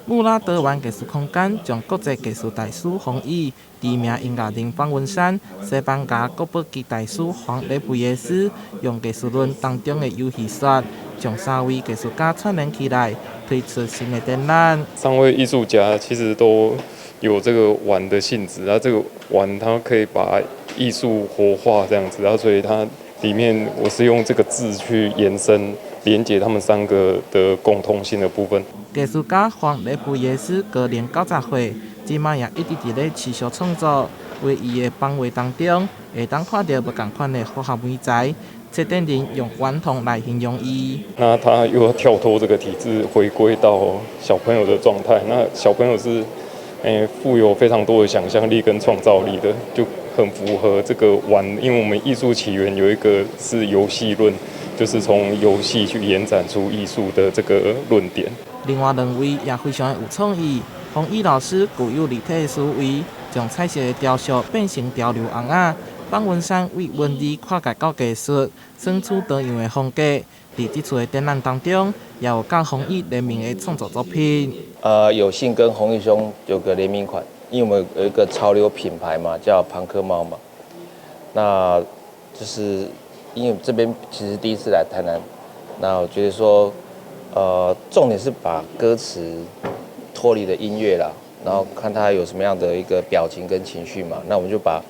穆拉德湾艺术空间将国际艺术大师黄奕、知名音乐人方文山、西班牙国宝级大师黄雷布耶斯用艺术论当中的游戏说，将3位艺术家串联起来，推出新的展览。3位艺术家其实都有这个玩的性质，这个玩它可以把艺术活化这样子，所以它里面我是用这个字去延伸。连接他们3个的共通性的部分。艺术家黄雷布耶斯高龄90岁，今嘛也一直伫咧持续创作。为伊的访问当中，会当看到不同款的化学媒材。策展人用顽童来形容伊。那他又要跳脱这个体制，回归到小朋友的状态。那小朋友是，富有非常多的想象力跟创造力的，就很符合这个玩。因为我们艺术起源有一个是游戏论。就是从游戏去延展出艺术的这个论点。另外2位也非常有创意。黄奕老师具有立体的思维，将彩色的雕塑变成潮流红仔。方文山为文字跨界到艺术，选取多样的风格。在这次的展览当中，也有跟黄奕联名的创作作品。有幸跟洪毅兄有个联名款，因为我们有一个潮流品牌嘛，叫庞克猫嘛。那就是因为这边其实第一次来台南，那我觉得说，重点是把歌词脱离了音乐啦，然后看它有什么样的一个表情跟情绪嘛。那我们就把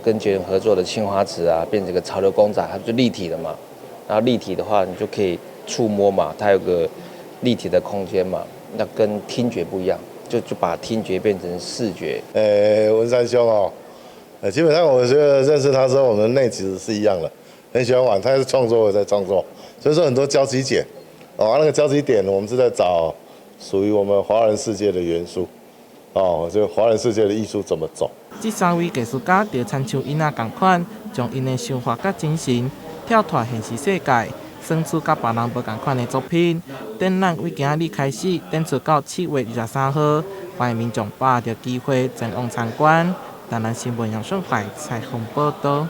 跟杰伦合作的青花瓷啊，变成一个潮流公仔，它就立体了嘛。然后立体的话，你就可以触摸嘛，它有个立体的空间嘛。那跟听觉不一样，就把听觉变成视觉。文山兄哦，基本上我觉得认识他之后，我们的内其实是一样的。很喜欢玩，他也是创作，我在创作，所以说很多交集点，那个交集点，我们是在找属于我们华人世界的元素，就华人世界的艺术怎么走。这3位艺术家就亲像因仔同款，将因的想法甲精神跳脱现实世界，选出甲别人无同款的作品。展览为今日开始，展出到7月23号，欢迎民众把握着机会前往参观。台南新闻杨顺怀采访报道。